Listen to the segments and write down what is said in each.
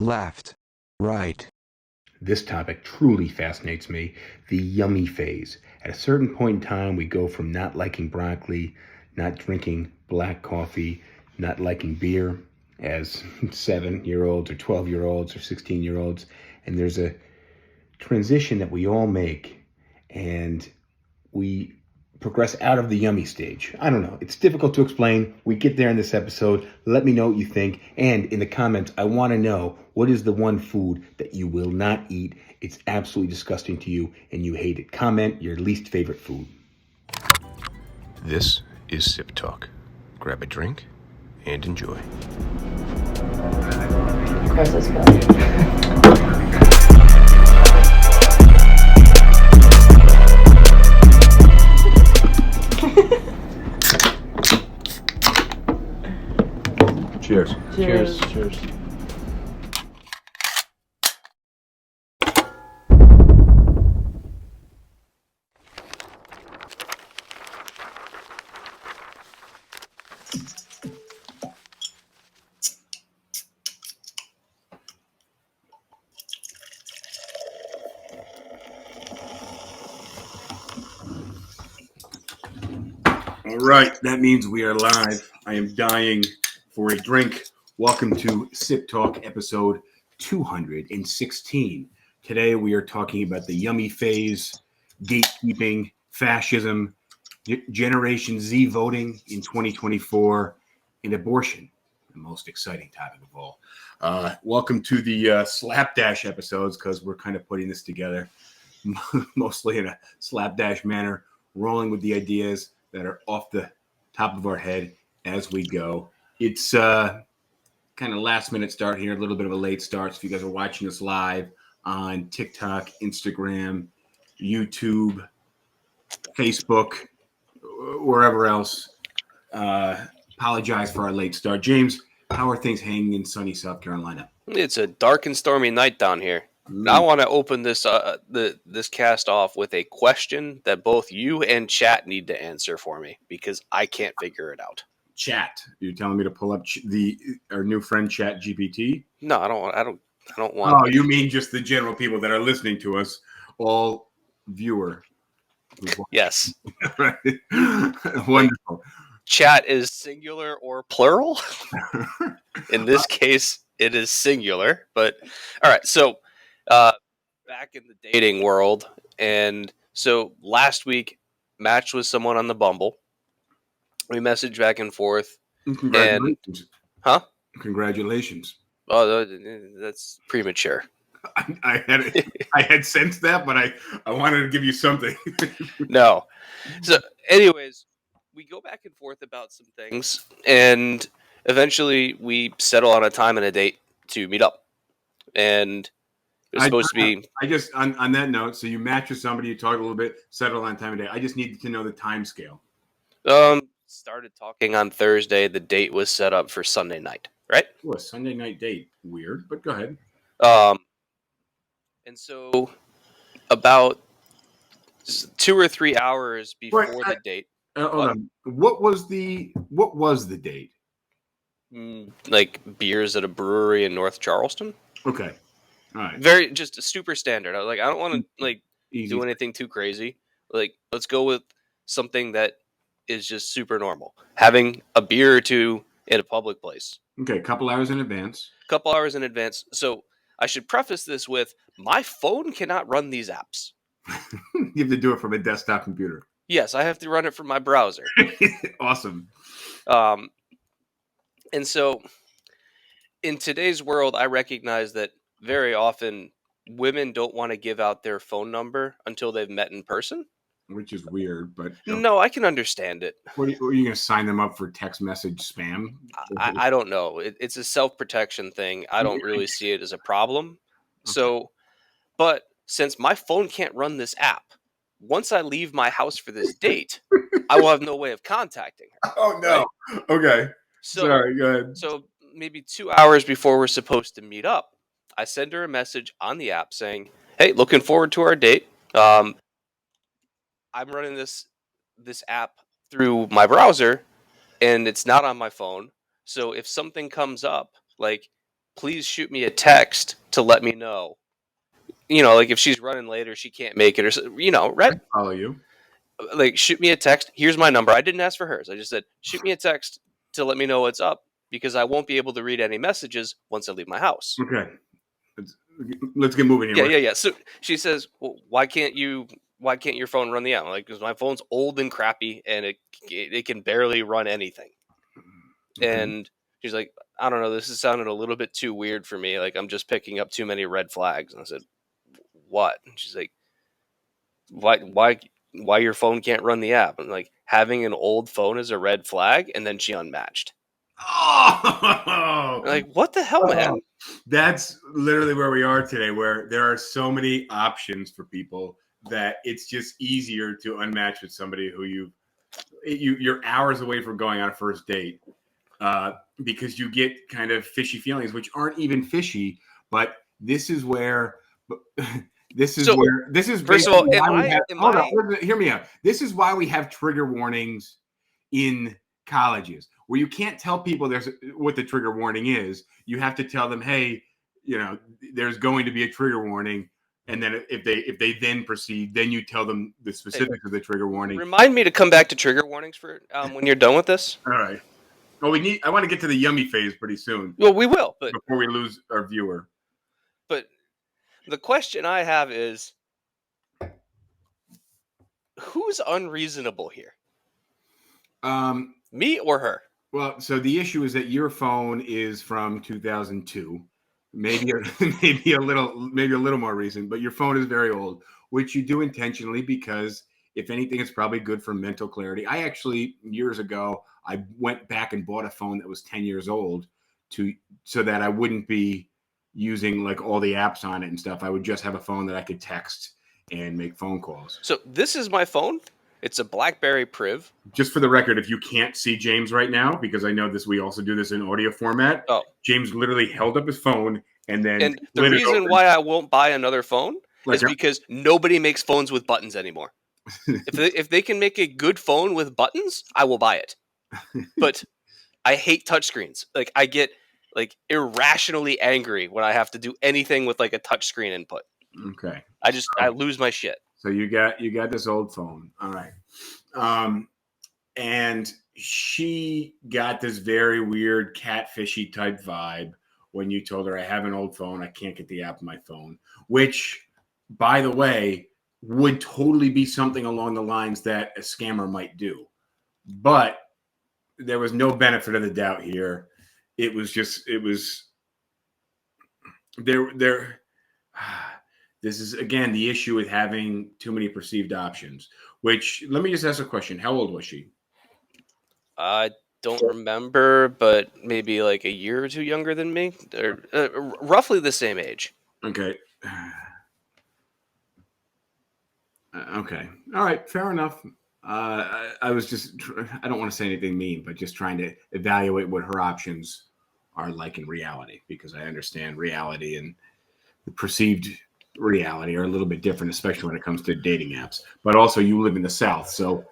left, right. This topic truly fascinates me, the yummy phase. At a certain point in time, we go from not liking broccoli, not drinking black coffee, not liking beer as 7-year-olds or 12-year-olds or 16-year-olds. And there's a transition that we all make, and we progress out of the yummy stage. I don't know. It's difficult to explain. We get there in this episode. Let me know what you think. And in the comments, I want to know, what is the one food that you will not eat? It's absolutely disgusting to you and you hate it. Comment your least favorite food. This is SipTalk. Grab a drink and enjoy. Of course, it's good. Cheers. Cheers. Cheers. All right, that means we are live. I am dying for a drink. Welcome to Sip Talk episode 216. Today we are talking about the yummy phase, gatekeeping, fascism, Generation Z voting in 2024, and abortion, the most exciting topic of all. Welcome to the slapdash episodes, because we're kind of putting this together mostly in a slapdash manner, rolling with the ideas that are off the top of our head as we go. It's kind of last minute start here, a little bit of a late start. So if you guys are watching us live on TikTok, Instagram, YouTube, Facebook, wherever else, apologize for our late start. James, how are things hanging in sunny South Carolina? It's a dark and stormy night down here. I want to open this this cast off with a question that both you and chat need to answer for me, because I can't figure it out. Chat. You're telling me to pull up our new friend Chat GPT? No, I don't want. Oh, you mean just the general people that are listening to us, all viewer. Yes. Wonderful. Chat is singular or plural. In this case, it is singular. But all right, so back in the dating world, and so last week matched with someone on the Bumble. We messaged back and forth. Congratulations. Huh? Congratulations. Oh, that's premature. I had sensed that, but I wanted to give you something. No. So, anyways, we go back and forth about some things, and eventually we settle on a time and a date to meet up. And it was supposed to be. I just on that note. So you match with somebody, you talk a little bit, settle on time of day. I just needed to know the time scale. Started talking on Thursday. The date was set up for Sunday night, right? Oh, a Sunday night date. Weird, but go ahead. And so about 2 or 3 hours before the date. Hold on. What was the date? Like beers at a brewery in North Charleston. Okay. All right. Very just super standard. I don't want to Easy. do anything too crazy. Let's go with something that is just super normal. Having a beer or two in a public place. Okay, a couple hours in advance. So I should preface this with, my phone cannot run these apps. You have to do it from a desktop computer. Yes, I have to run it from my browser. Awesome. And so in today's world, I recognize that very often women don't want to give out their phone number until they've met in person. Which is weird, but... No, I can understand it. Are you going to sign them up for text message spam? I don't know. It's a self-protection thing. I don't really see it as a problem. Okay. So, but since my phone can't run this app, once I leave my house for this date, I will have no way of contacting her. Oh, no. Right? Okay. Sorry, go ahead. So maybe 2 hours before we're supposed to meet up, I send her a message on the app saying, "Hey, looking forward to our date. I'm running this app through my browser, and it's not on my phone. So if something comes up, like please shoot me a text to let me know. Like if she's running late or she can't make it, or I follow you. like shoot me a text. Here's my number. I didn't ask for hers. I just said shoot me a text to let me know what's up because I won't be able to read any messages once I leave my house. Okay, let's get moving here. Yeah. So she says, well, why can't your phone run the app? I'm like, because my phone's old and crappy and it can barely run anything. Okay. And she's like, I don't know, this is sounding a little bit too weird for me. Like I'm just picking up too many red flags. And I said, what? And she's like, why your phone can't run the app? I'm like, having an old phone is a red flag. And then she unmatched. Oh, Like, what the hell, man? That's literally where we are today, where there are so many options for people that it's just easier to unmatch with somebody who you're hours away from going on a first date, because you get kind of fishy feelings, which aren't even fishy. But this is where this is first of all, hear me out. This is why we have trigger warnings in colleges, where you can't tell people what the trigger warning is. You have to tell them, hey, there's going to be a trigger warning. And then if they then proceed, then you tell them the specifics of the trigger warning. Remind me to come back to trigger warnings for when you're done with this. All right. Well, I want to get to the yummy phase pretty soon. Well, we will, but before we lose our viewer. But the question I have is, who's unreasonable here? Me or her? Well, so the issue is that your phone is from 2002. Maybe a little more recent, but your phone is very old, which you do intentionally because if anything, it's probably good for mental clarity. I actually, years ago, I went back and bought a phone that was 10 years old so that I wouldn't be using like all the apps on it and stuff. I would just have a phone that I could text and make phone calls. So this is my phone. It's a BlackBerry Priv. Just for the record, if you can't see James right now, because I know we also do this in audio format. Oh. James literally held up his phone and then. And the reason why I won't buy another phone is because nobody makes phones with buttons anymore. If they can make a good phone with buttons, I will buy it. But I hate touchscreens. Like I get like irrationally angry when I have to do anything with like a touchscreen input. Okay. I lose my shit. So you got this old phone. All right. And she got this very weird catfishy type vibe when you told her, I have an old phone. I can't get the app on my phone, which, by the way, would totally be something along the lines that a scammer might do. But there was no benefit of the doubt here. This is, again, the issue with having too many perceived options, which, let me just ask a question. How old was she? I don't remember, but maybe like a year or two younger than me, or roughly the same age. Okay. Okay. All right. Fair enough. I was just, I don't want to say anything mean, but just trying to evaluate what her options are like in reality, because I understand reality and the perceived reality are a little bit different, especially when it comes to dating apps. But also, you live in the South, so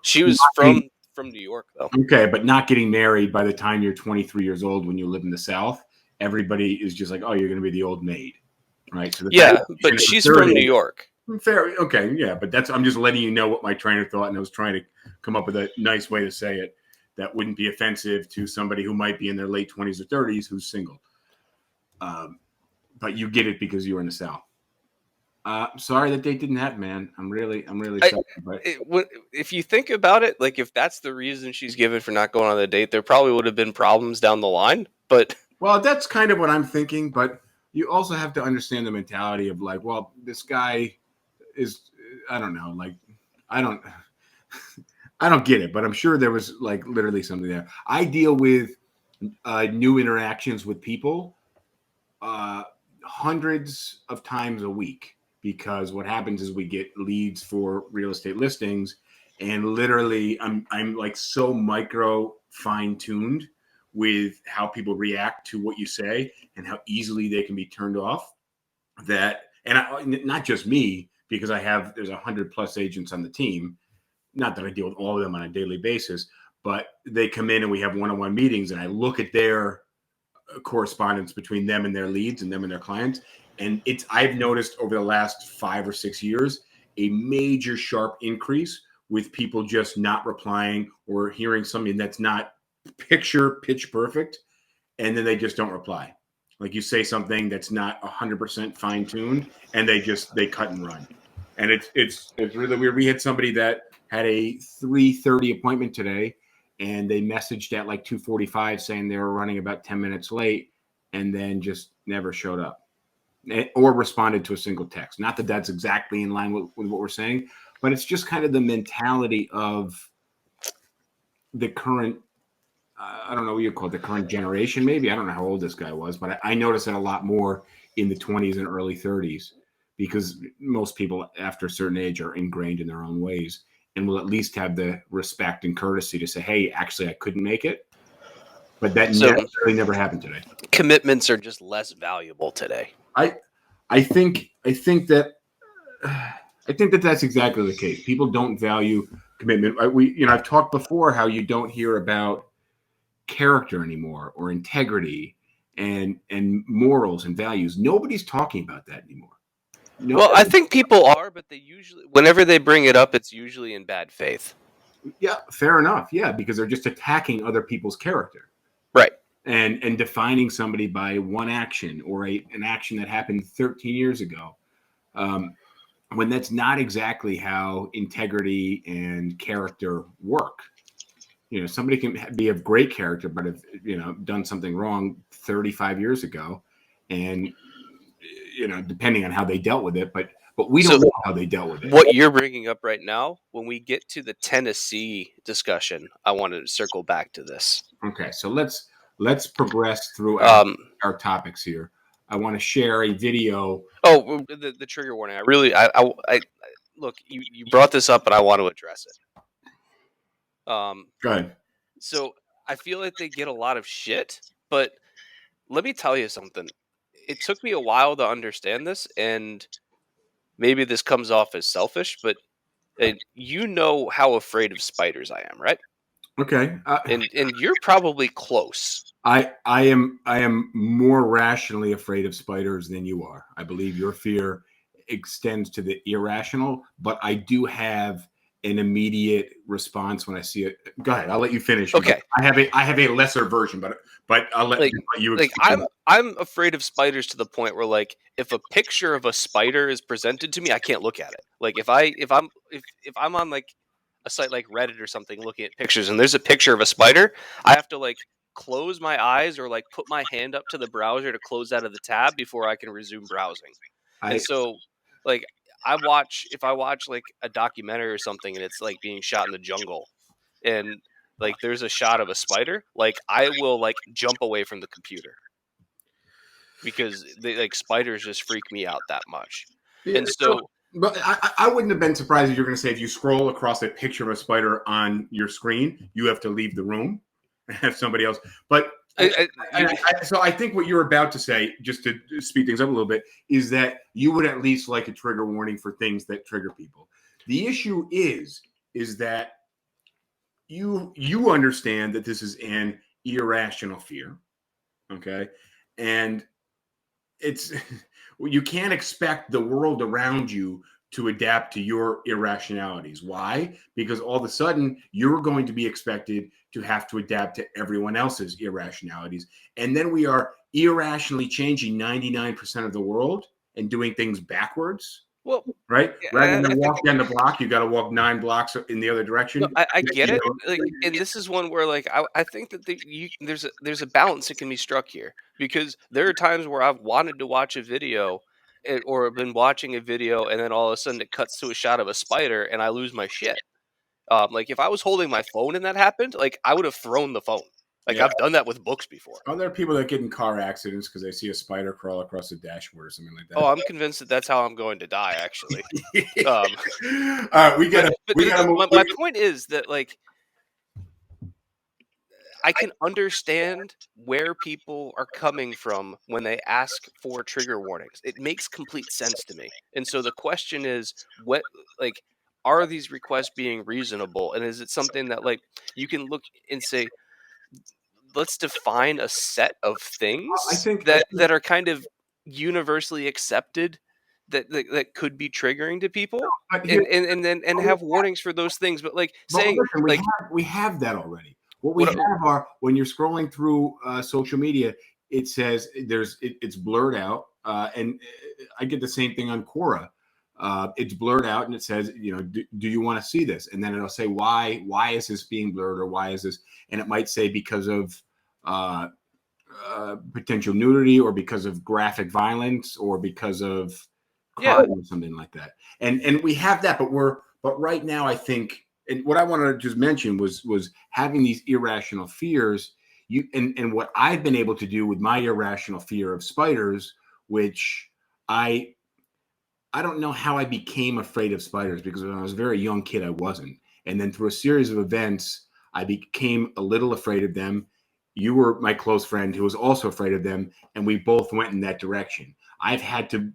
she was from New York, though. Okay, but not getting married by the time you're 23 years old when you live in the South, everybody is just like, oh, you're going to be the old maid, right? So but she's from New York. Fair, okay, yeah, but I'm just letting you know what my train of thought, and I was trying to come up with a nice way to say it that wouldn't be offensive to somebody who might be in their late 20s or 30s who's single. But you get it because you were in the South. Sorry that date didn't happen, man. I'm really sorry. But if you think about it, like if that's the reason she's given for not going on the date, there probably would have been problems down the line. But well, that's kind of what I'm thinking. But you also have to understand the mentality of like, well, this guy is, I don't know, like I don't get it. But I'm sure there was like literally something there. I deal with new interactions with people hundreds of times a week, because what happens is we get leads for real estate listings, and literally I'm like so micro fine-tuned with how people react to what you say and how easily they can be turned off, that, and not just me, because there's 100+ agents on the team. Not that I deal with all of them on a daily basis, but they come in and we have one-on-one meetings, and I look at their correspondence between them and their leads and them and their clients. And I've noticed over the last 5 or 6 years a major sharp increase with people just not replying or hearing something that's not pitch perfect, and then they just don't reply. Like you say something that's not 100% fine tuned, and they cut and run. And it's really weird. We had somebody that had a 3:30 appointment today, and they messaged at like 2:45 saying they were running about 10 minutes late, and then just never showed up or responded to a single text. Not that that's exactly in line with what we're saying, but it's just kind of the mentality of the current, I don't know what you call it, the current generation, maybe. I don't know how old this guy was, but I notice it a lot more in the 20s and early 30s, because most people after a certain age are ingrained in their own ways and will at least have the respect and courtesy to say, hey, actually, I couldn't make it. But that never happened today. Commitments are just less valuable today. I think that that's exactly the case. People don't value commitment. I've talked before how you don't hear about character anymore, or integrity and morals and values. Nobody's talking about that anymore. Well, I think people are, but they usually, whenever they bring it up, it's usually in bad faith. Yeah, fair enough. Yeah, because they're just attacking other people's character. Right. And defining somebody by one action or an action that happened 13 years ago, when that's not exactly how integrity and character work. Somebody can be of great character, but have done something wrong 35 years ago, and depending on how they dealt with it, but we don't know how they dealt with it. What you're bringing up right now, when we get to the Tennessee discussion, I want to circle back to this. Okay, so let's progress through our topics here. I want to share a video. Oh, the trigger warning. I look, you brought this up, and I want to address it. Go ahead. So I feel like they get a lot of shit, but let me tell you something. It took me a while to understand this, and maybe this comes off as selfish, but you know how afraid of spiders I am, right? Okay. And you're probably close. I am more rationally afraid of spiders than you are. I believe your fear extends to the irrational, but I do have an immediate response when I see it. Go ahead. I'll let you finish. Okay. I have a lesser version, but I'll let you. I'm afraid of spiders to the point where, like, if a picture of a spider is presented to me, I can't look at it. Like, if I'm on like a site like Reddit or something looking at pictures and there's a picture of a spider, I have to like close my eyes or like put my hand up to the browser to close out of the tab before I can resume browsing. And so, like, if I watch like a documentary or something and it's like being shot in the jungle and like there's a shot of a spider, like I will like jump away from the computer because spiders just freak me out that much. Yeah, and so but I wouldn't have been surprised if you're going to say, if you scroll across a picture of a spider on your screen, you have to leave the room and have somebody else. But so I think what you're about to say, just to speed things up a little bit, is that you would at least like a trigger warning for things that trigger people. The issue is that you understand that this is an irrational fear, okay? And it's you can't expect the world around you to adapt to your irrationalities. Why? Because all of a sudden you're going to be expected to have to adapt to everyone else's irrationalities. And then we are irrationally changing 99% of the world and doing things backwards. Well, right? Rather than walk down the block, you got to walk 9 blocks in the other direction. No, I get it. Like, and this is one where, like, I think that there's a balance that can be struck here, because there are times where I've wanted to watch a video, or been watching a video, and then all of a sudden it cuts to a shot of a spider, and I lose my shit. Like, if I was holding my phone and that happened, like, I would have thrown the phone. Like, yeah. I've done that with books before. Oh, there are people that get in car accidents because they see a spider crawl across the dashboard or something like that. Oh, I'm convinced that that's how I'm going to die, actually. All right, we got to. My point is that, like, I can understand where people are coming from when they ask for trigger warnings. It makes complete sense to me. And so the question is, are these requests being reasonable? And is it something that, like, you can look and say, let's define a set of things I think that are kind of universally accepted that could be triggering to people, but here, and have warnings for those things. But like but saying listen, like we have that already. What we what have are when you're scrolling through social media, it says it's blurred out, and I get the same thing on Quora. It's blurred out, and it says, do you want to see this? And then it'll say why is this being blurred, or why is this? And it might say because of potential nudity, or because of graphic violence, or because of crime, or something like that. And we have that, but right now I think, and what I wanted to just mention was having these irrational fears. And what I've been able to do with my irrational fear of spiders, which I don't know how I became afraid of spiders, because when I was a very young kid I wasn't, and then through a series of events I became a little afraid of them. You were my close friend who was also afraid of them, and we both went in that direction. I've had to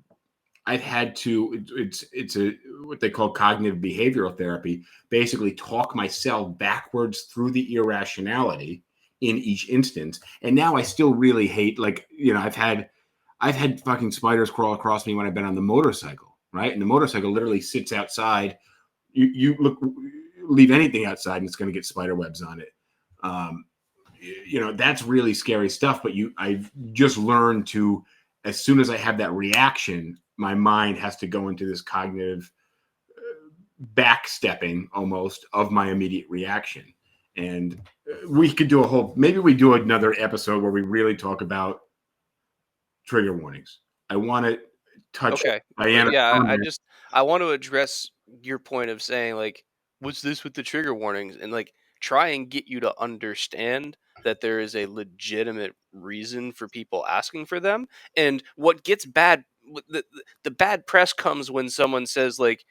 it's a what they call cognitive behavioral therapy, basically talk myself backwards through the irrationality in each instance. And now I still really hate, like, I've had fucking spiders crawl across me when I've been on the motorcycle, right? And the motorcycle literally sits outside. You leave anything outside and it's going to get spider webs on it. That's really scary stuff. But I've just learned to, as soon as I have that reaction, my mind has to go into this cognitive backstepping almost of my immediate reaction. And we could do maybe we do another episode where we really talk about trigger warnings. I want to touch Diana. Yeah, I want to address your point of saying, like, what's this with the trigger warnings, and like try and get you to understand that there is a legitimate reason for people asking for them. And what gets bad, the bad press comes when someone says, like,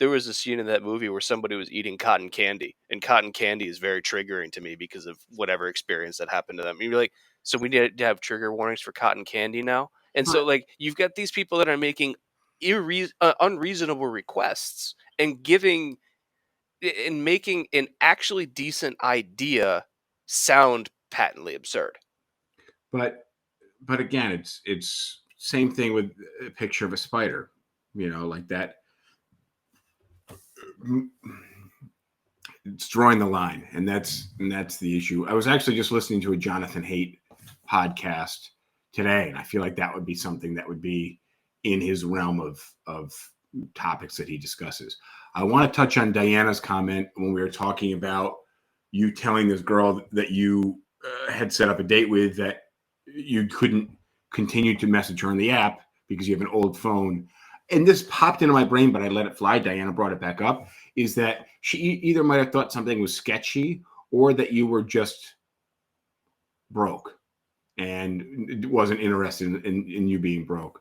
there was a scene in that movie where somebody was eating cotton candy, and cotton candy is very triggering to me because of whatever experience that happened to them. And you're like, so we need to have trigger warnings for cotton candy now? And so, like, you've got these people that are making unreasonable requests and making an actually decent idea sound patently absurd. But again, it's same thing with a picture of a spider, like that. It's drawing the line, and that's the issue. I was actually just listening to a Jonathan Haidt podcast today, and I feel like that would be something that would be in his realm of topics that he discusses. I want to touch on Diana's comment when we were talking about you telling this girl that you had set up a date with, that you couldn't continue to message her on the app because you have an old phone. And this popped into my brain, but I let it fly. Diana brought it back up, is that she either might have thought something was sketchy, or that you were just broke and wasn't interested in you being broke.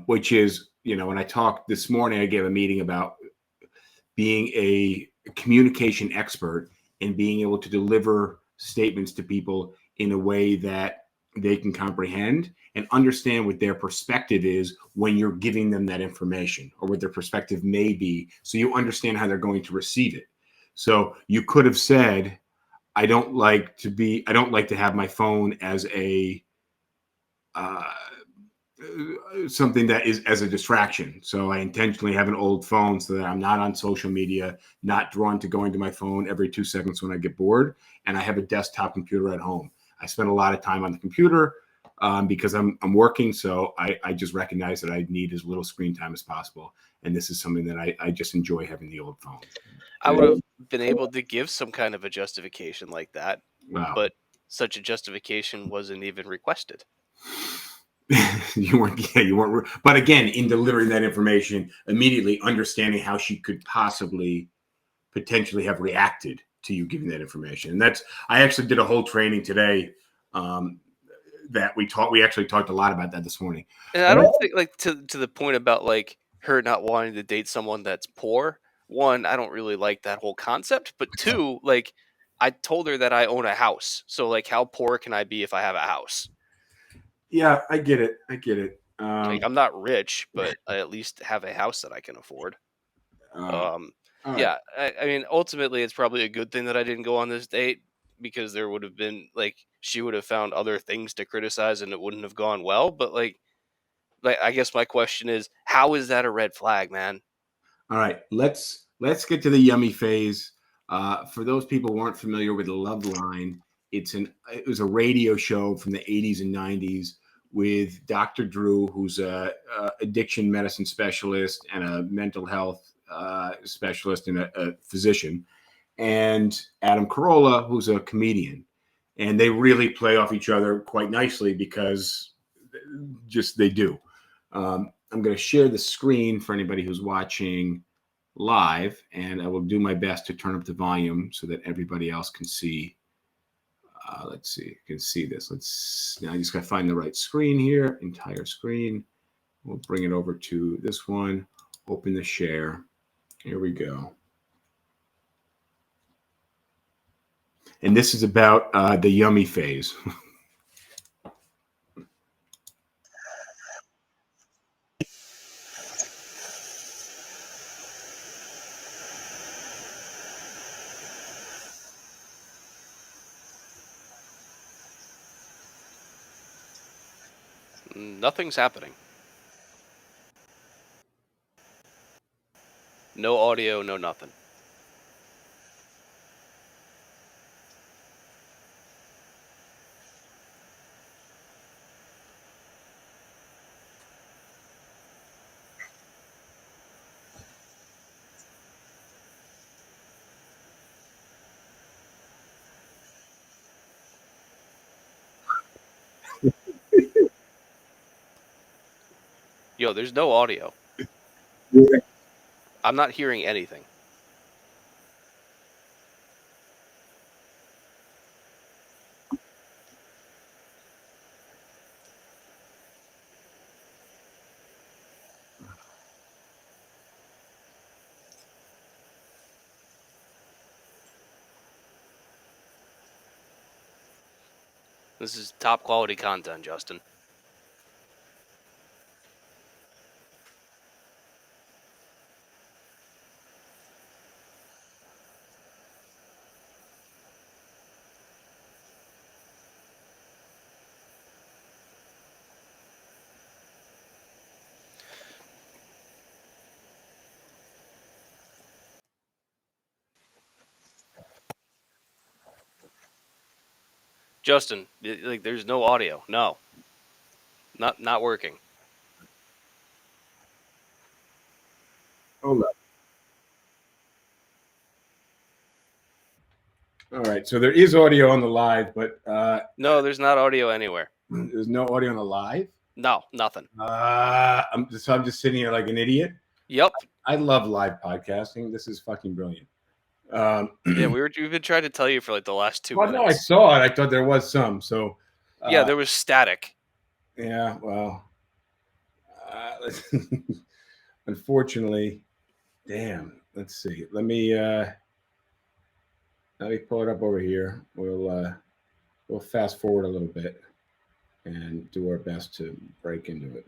Which is, when I talked this morning, I gave a meeting about being a communication expert and being able to deliver statements to people in a way that they can comprehend and understand what their perspective is when you're giving them that information, or what their perspective may be, so you understand how they're going to receive it. So you could have said, I don't like to have my phone as a something that is as a distraction. So I intentionally have an old phone so that I'm not on social media, not drawn to going to my phone every 2 seconds when I get bored. And I have a desktop computer at home. I spend a lot of time on the computer because I'm working. So I just recognize that I need as little screen time as possible. And this is something that I just enjoy, having the old phone. I would have been able to give some kind of a justification like that, Wow. but such a justification wasn't even requested. You weren't. But again, in delivering that information, immediately understanding how she could potentially have reacted to you giving that information. And I actually did a whole training today that we actually talked a lot about that this morning. And I don't think, like, to the point about, like, her not wanting to date someone that's poor. One, I don't really like that whole concept. But two, like, I told her that I own a house. So, like, how poor can I be if I have a house? Yeah, I get it. Like, I'm not rich, but I at least have a house that I can afford. Right. Yeah, I mean, ultimately, it's probably a good thing that I didn't go on this date, because there would have been like she would have found other things to criticize and it wouldn't have gone well. But like I guess my question is, how is that a red flag, man? All right, let's get to the yummy phase. For those people who aren't familiar with the Love Line, it was a radio show from the 80s and 90s with Dr. Drew, who's a addiction medicine specialist and a mental health specialist and a physician, and Adam Carolla, who's a comedian. And they really play off each other quite nicely because just they do. I'm going to share the screen for anybody who's watching live, and I will do my best to turn up the volume so that everybody else can see. Let's see, you can see this. Now I just got to find the right screen here, entire screen. We'll bring it over to this one, open the share. Here we go. And this is about the yummy phase. Nothing's happening. No audio, no nothing. Yo, there's no audio. I'm not hearing anything. This is top quality content, Justin. Justin, like there's no audio. No. Not working. Hold up. All right, so there is audio on the live, but No, there's not audio anywhere. there's no audio on the live. No, nothing. I'm just sitting here like an idiot. Yep. I love live podcasting. This is fucking brilliant. Yeah, we've been trying to tell you for like the last 2 minutes. No, I saw it. I thought there was some. So yeah, there was static. Yeah, well, unfortunately, damn. Let's see. Let me pull it up over here. We'll fast forward a little bit and do our best to break into it.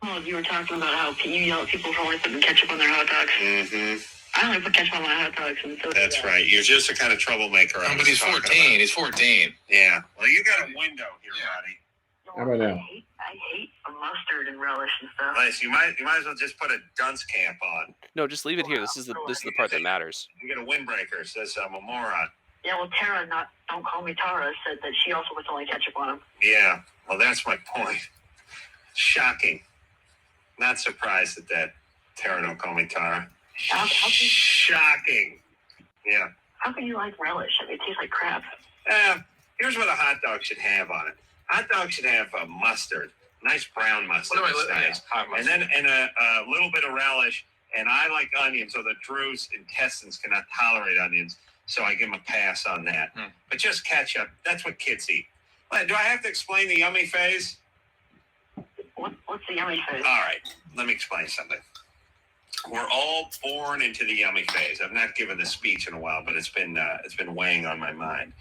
Oh, you were talking about how you yell at people for only putting ketchup on their hot dogs. Mm-hmm. I only put ketchup on my hot dogs. And so that's right. You're just a kind of troublemaker. But he's 14. He's 14. Yeah. Well, you got a window here, buddy. How about now? I hate mustard and relish and stuff. Nice. You might as well just put a dunce camp on. No, just leave it here. This is the part that matters. You get a windbreaker. Says I'm a moron. Yeah, well, Tara, don't call me Tara, said that she also puts only ketchup on them. Yeah. Well, that's my point. Shocking. Not surprised at that. Tara, don't call me Tara. Shocking. Yeah. How can you like relish? I mean, it tastes like crap. Here's what a hot dog should have on it. Hot dog should have mustard, nice brown mustard. Nice. And then a little bit of relish. And I like onions, so that Drew's intestines cannot tolerate onions. So I give him a pass on that. But just ketchup, that's what kids eat. Do I have to explain the yummy phase? What's the yummy phase? All right, let me explain something. We're all born into the yummy phase. I've not given this speech in a while, but it's been weighing on my mind.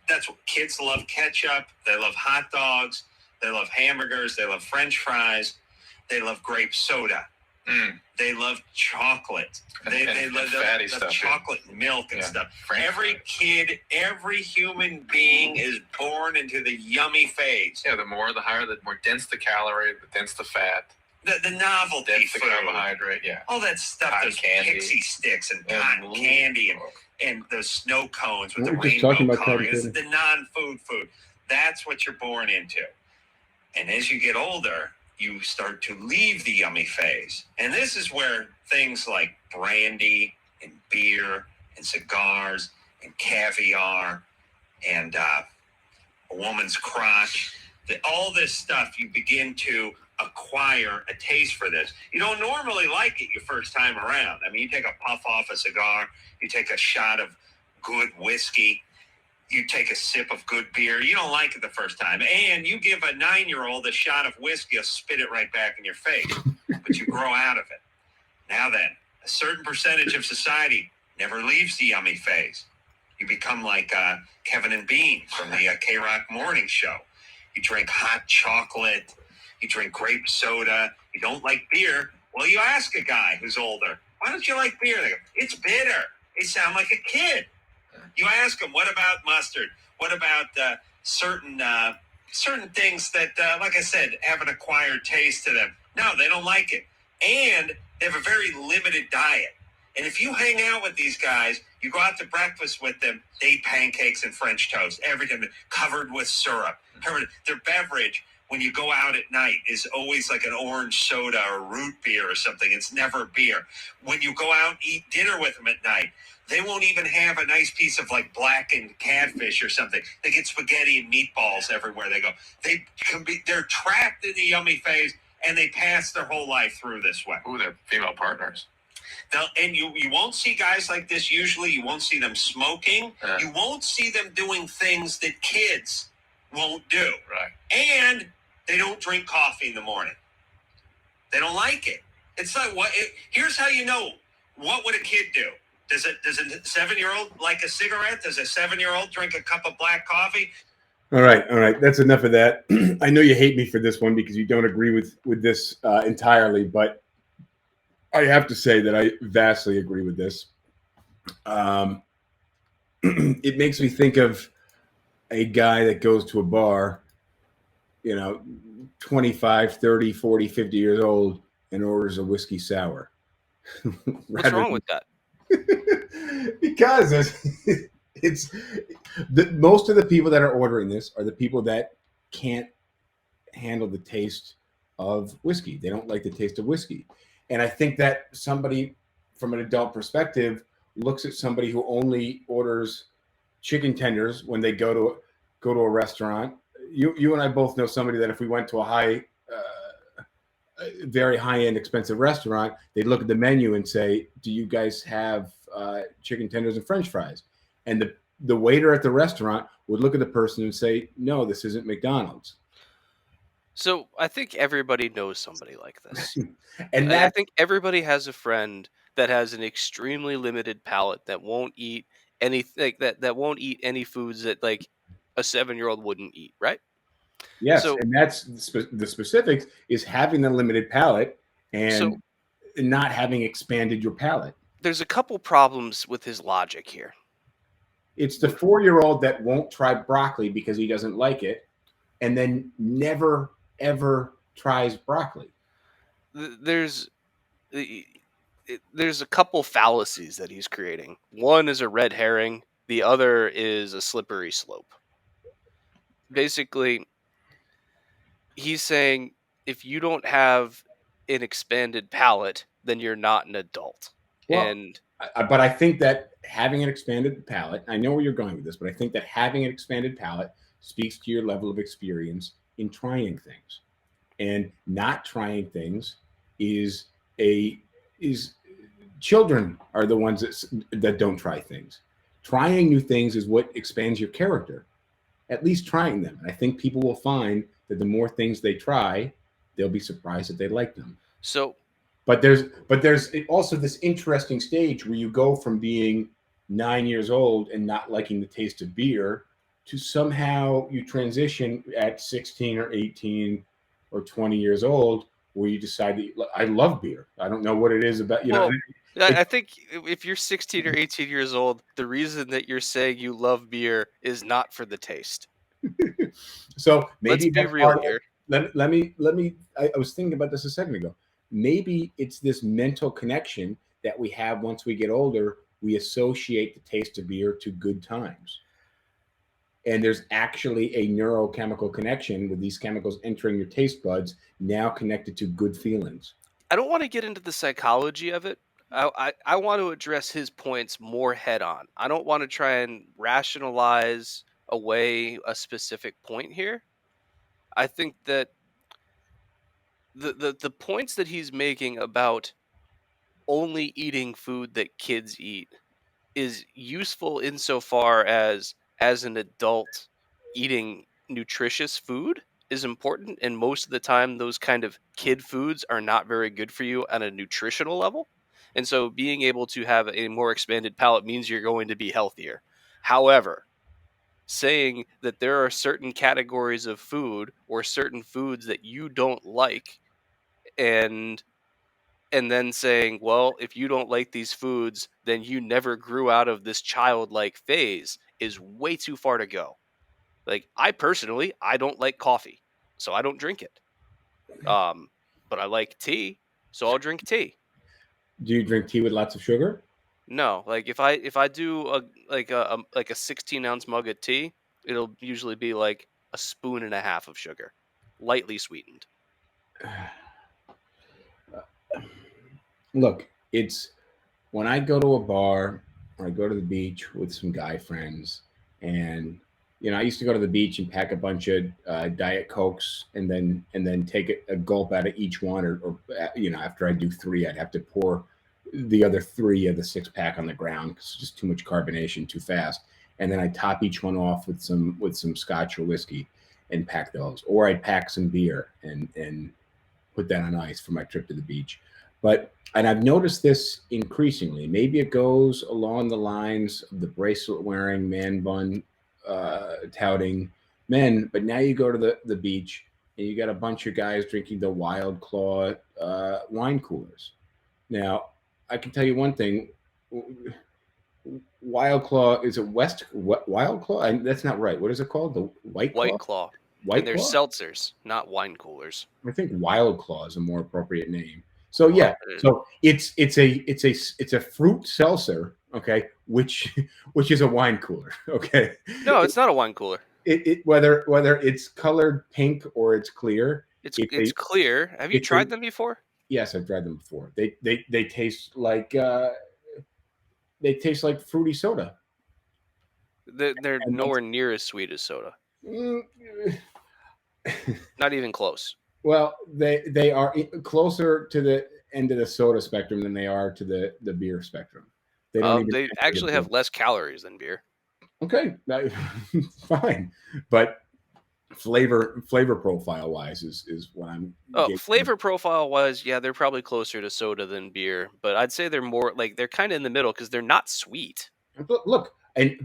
That's what kids love: ketchup. They love hot dogs. They love hamburgers. They love French fries. They love grape soda. They love chocolate. They love fatty the stuff, chocolate and milk and stuff. Every kid, every human being is born into the yummy phase. Yeah, the higher, the more dense the calorie, the dense the fat. The novelty dense the food. Carbohydrate, yeah. All that stuff, Cotton those candy. pixie sticks and cotton candy and those snow cones with the We're just rainbow talking about coloring. cotton It's the non-food food. That's what you're born into. And as you get older, you start to leave the yummy phase. And this is where things like brandy and beer and cigars and caviar and a woman's crotch, all this stuff, you begin to acquire a taste for this. You don't normally like it your first time around. I mean, you take a puff off a cigar, you take a shot of good whiskey, you take a sip of good beer. You don't like it the first time. And you give a 9-year-old a shot of whiskey, you'll spit it right back in your face. But you grow out of it. Now then, a certain percentage of society never leaves the yummy phase. You become like Kevin and Bean from the K-Rock Morning Show. You drink hot chocolate. You drink grape soda. You don't like beer. Well, you ask a guy who's older, why don't you like beer? They go, it's bitter. They sound like a kid. You ask them, what about mustard? What about certain things that, like I said, have an acquired taste to them? No, they don't like it. And they have a very limited diet. And if you hang out with these guys, you go out to breakfast with them, they eat pancakes and French toast, everything covered with syrup. Their beverage, when you go out at night, is always like an orange soda or root beer or something. It's never beer. When you go out and eat dinner with them at night, they won't even have a nice piece of like blackened catfish or something. They get spaghetti and meatballs everywhere they go. They're trapped in the yummy phase, and they pass their whole life through this way. Ooh, they're female partners. Now, and you won't see guys like this usually. You won't see them smoking. You won't see them doing things that kids won't do. Right. And they don't drink coffee in the morning. They don't like it. It's like here's how you know. What would a kid do? Does a 7-year-old like a cigarette? Does a 7-year-old drink a cup of black coffee? All right. That's enough of that. I know you hate me for this one because you don't agree with this entirely, but I have to say that I vastly agree with this. It makes me think of a guy that goes to a bar, 25, 30, 40, 50 years old, and orders a whiskey sour. What's wrong with that? Because it's most of the people that are ordering this are the people that can't handle the taste of whiskey. They don't like the taste of whiskey. And I think that somebody from an adult perspective looks at somebody who only orders chicken tenders when they go to a restaurant. You and I both know somebody that if we went to a very high-end expensive restaurant, they'd look at the menu and say, do you guys have chicken tenders and French fries? And the waiter at the restaurant would look at the person and say, no, this isn't McDonald's. So I think everybody knows somebody like this. And I think everybody has a friend that has an extremely limited palate that won't eat anything that won't eat any foods that like a 7-year-old wouldn't eat, right? Yes, and that's the specifics is having a limited palate and not having expanded your palate. There's a couple problems with his logic here. It's the 4-year-old that won't try broccoli because he doesn't like it, and then never, ever tries broccoli. There's a couple fallacies that he's creating. One is a red herring. The other is a slippery slope. Basically, he's saying if you don't have an expanded palate, then you're not an adult. Well, but I think that having an expanded palate, I know where you're going with this, but I think that having an expanded palate speaks to your level of experience in trying things. And not trying things is children are the ones that don't try things. Trying new things is what expands your character. At least trying them. And I think people will find that the more things they try, they'll be surprised that they like them. But there's also this interesting stage where you go from being 9 years old and not liking the taste of beer to somehow you transition at 16 or 18 or 20 years old where you decide that I love beer. I don't know what it is about, Well, I think if you're 16 or 18 years old, the reason that you're saying you love beer is not for the taste. So maybe Let's be that's real part of it. here. Let me. I was thinking about this a second ago. Maybe it's this mental connection that we have once we get older. We associate the taste of beer to good times. And there's actually a neurochemical connection with these chemicals entering your taste buds, now connected to good feelings. I don't want to get into the psychology of it. I want to address his points more head on. I don't want to try and rationalize away a specific point here. I think that the points that he's making about only eating food that kids eat is useful insofar as an adult eating nutritious food is important, and most of the time those kind of kid foods are not very good for you on a nutritional level, and so being able to have a more expanded palate means you're going to be healthier. However, saying that there are certain categories of food or certain foods that you don't like, and then saying, well, if you don't like these foods, then you never grew out of this childlike phase is way too far to go. Like, I personally, I don't like coffee, so I don't drink it. But I like tea, so I'll drink tea. Do you drink tea with lots of sugar? No, like if I do a 16-ounce mug of tea, it'll usually be like a spoon and a half of sugar, lightly sweetened. Look, it's when I go to a bar or I go to the beach with some guy friends, and I used to go to the beach and pack a bunch of Diet Cokes, and then take a gulp out of each one, or after I do three, I'd have to pour the other three of the 6-pack on the ground because it's just too much carbonation too fast, and then I top each one off with some Scotch or whiskey and pack those, or I'd pack some beer and put that on ice for my trip to the beach. And I've noticed this increasingly. Maybe it goes along the lines of the bracelet wearing, man bun touting men. But now you go to the beach and you got a bunch of guys drinking the Wild Claw wine coolers. Now, I can tell you one thing. Wild Claw, is it Wild Claw? That's not right. What is it called? The White Claw? White Claw. White And they're Claw? seltzers, not wine coolers. I think Wild Claw is a more appropriate name. So Well, yeah, so it's a fruit seltzer, okay, which is a wine cooler, okay. No, it's not a wine cooler. Whether it's colored pink or it's clear, It's clear. Have you tried them before? Yes, I've tried them before. They taste like fruity soda. They're nowhere near as sweet as soda. Not even close. Well, they are closer to the end of the soda spectrum than they are to the beer spectrum. They actually have less calories than beer. Okay, fine, but flavor profile wise is what I'm. Flavor profile wise, yeah, they're probably closer to soda than beer, but I'd say they're more like they're kind of in the middle because they're not sweet. Look,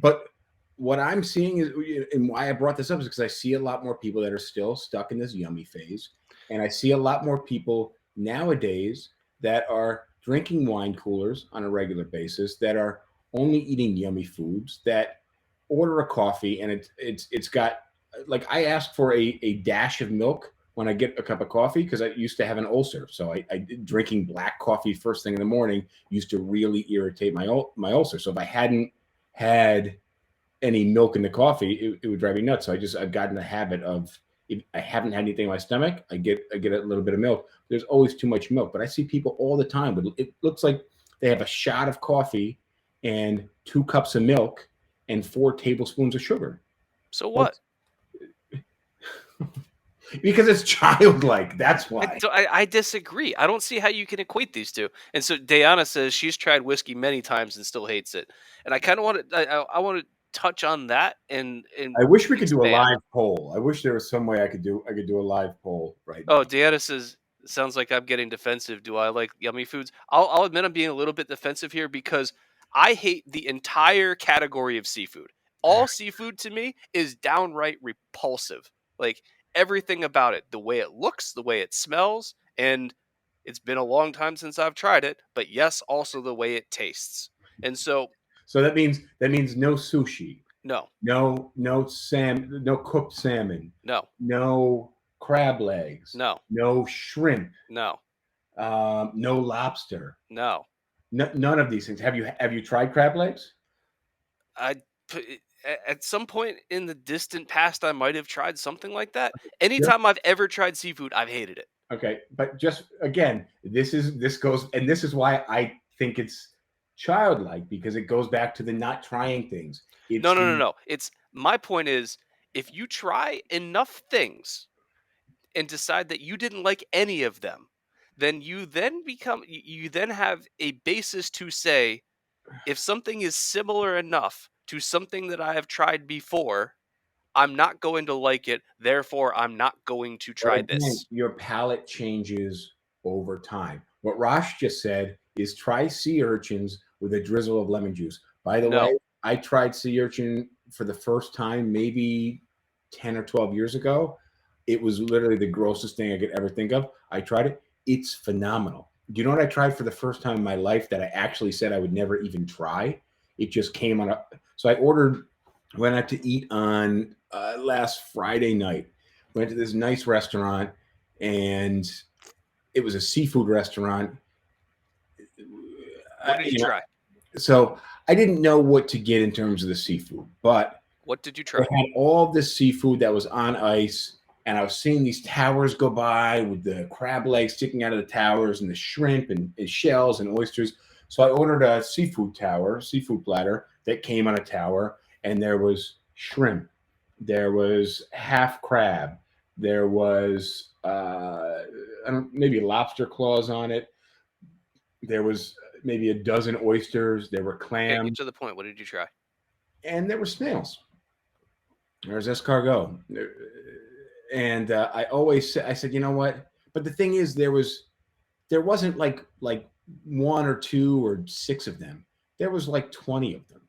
but what I'm seeing is, and why I brought this up is because I see a lot more people that are still stuck in this yummy phase, and I see a lot more people nowadays that are drinking wine coolers on a regular basis, that are only eating yummy foods, that order a coffee and it's got, like, I ask for a dash of milk when I get a cup of coffee because I used to have an ulcer. So I drinking black coffee first thing in the morning used to really irritate my ulcer. So if I hadn't had any milk in the coffee, it would drive me nuts. So I've gotten the habit of, if I haven't had anything in my stomach, I get a little bit of milk. There's always too much milk, but I see people all the time, but it looks like they have a shot of coffee and 2 cups of milk and 4 tablespoons of sugar. So what? Because it's childlike. That's why. I disagree. I don't see how you can equate these two. And so Diana says she's tried whiskey many times and still hates it. And I kind of want to. I want to touch on that. And I wish we could do a live poll. I wish there was some way I could do a live poll right now. Oh, Diana says, sounds like I'm getting defensive. Do I like yummy foods? I'll admit I'm being a little bit defensive here because I hate the entire category of seafood. All seafood to me is downright repulsive. Like, everything about it, the way it looks, the way it smells, And it's been a long time since I've tried it, but yes, also the way it tastes. And so that means no sushi, no, no no cooked salmon, no, no crab legs, no, no shrimp, no, no lobster, no. none of these things. Have you tried crab legs? At some point in the distant past, I might have tried something like that. Just, Anytime I've ever tried seafood, I've hated it. okay, but just again, this goes, and this is why I think it's childlike, because it goes back to the not trying things. It's No. It's my point is, if you try enough things and decide that you didn't like any of them, then you then have a basis to say, if something is similar enough to something that I have tried before, I'm not going to like it. Therefore, I'm not going to But try again, this. your palate changes over time. What Rosh just said is try sea urchins with a drizzle of lemon juice. By the No. way, I tried sea urchin for the first time maybe 10 or 12 years ago. It was literally the grossest thing I could ever think of. I tried it. It's phenomenal. Do you know what I tried for the first time in my life that I actually said I would never even try? It just came on a. So I went out to eat on last Friday night. Went to this nice restaurant, and it was a seafood restaurant. What did you try? So I didn't know what to get in terms of the seafood, but What did you they try? had all this seafood that was on ice, and I was seeing these towers go by with the crab legs sticking out of the towers, and the shrimp and shells and oysters. So I ordered a seafood platter that came on a tower, and there was shrimp, there was half crab, there was maybe lobster claws on it, there was maybe a dozen oysters, there were Okay, clams, get to the point. What did you try? and there were snails. There's escargot, and I said, you know what? But the thing is, there wasn't like one or two or six of them. There was like 20 of them.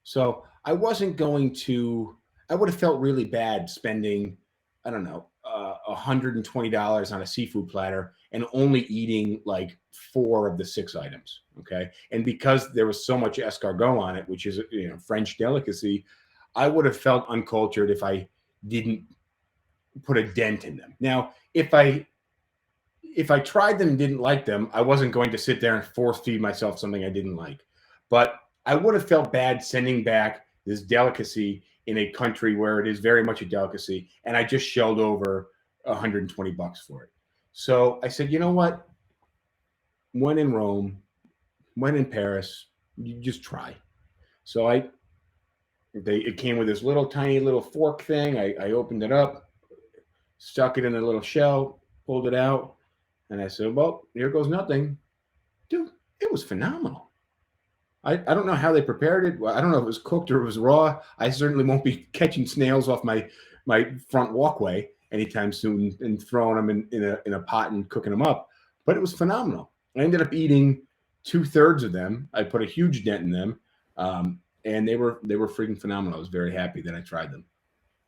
So I wasn't going to. I would have felt really bad spending, I don't know, $120 on a seafood platter and only eating like 4 of the 6 items. Okay, and because there was so much escargot on it, which is French delicacy, I would have felt uncultured if I didn't put a dent in them. Now, if I tried them and didn't like them, I wasn't going to sit there and force feed myself something I didn't like. But I would have felt bad sending back this delicacy in a country where it is very much a delicacy, and I just shelled over $120 for it. So I said, you know what? When in Rome, when in Paris, you just try. So it came with this tiny little fork thing. I opened it up, stuck it in a little shell, pulled it out, and I said, well, here goes nothing. Dude, it was phenomenal. I don't know how they prepared it. I don't know if it was cooked or it was raw. I certainly won't be catching snails off my front walkway anytime soon and throwing them in a pot and cooking them up. But it was phenomenal. I ended up eating 2/3 of them. I put a huge dent in them, and they were freaking phenomenal. I was very happy that I tried them.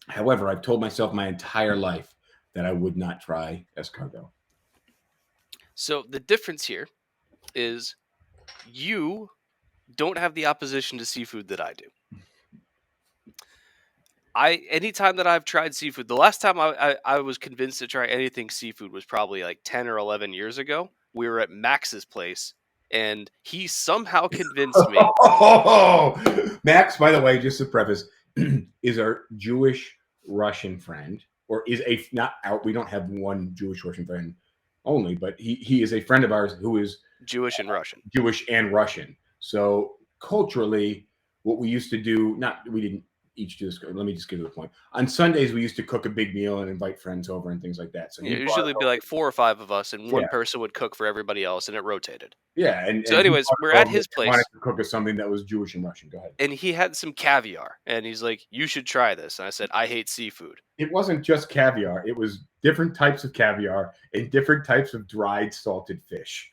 However, I've told myself my entire life that I would not try escargot. So the difference here is you don't have the opposition to seafood that I do. Anytime that I've tried seafood, the last time I was convinced to try anything seafood was probably like 10 or 11 years ago. We were at Max's place, and he somehow convinced me. Max, by the way, just to preface, is our Jewish Russian friend, or is a not out. We don't have one Jewish Russian friend only, but he is a friend of ours who is Jewish and Russian. Jewish and Russian. So culturally, what we used to do, we didn't each do this. Let me just get to the point. On Sundays, we used to cook a big meal and invite friends over and things like that. So It usually be like 4 or 5 of us, and one Yeah. person would cook for everybody else, and it rotated. Yeah. And So anyways, we're at his place. Wanted to cook us something that was Jewish and Russian. Go ahead. And he had some caviar, and he's like, "You should try this." And I said, "I hate seafood." It wasn't just caviar. It was different types of caviar and different types of dried salted fish.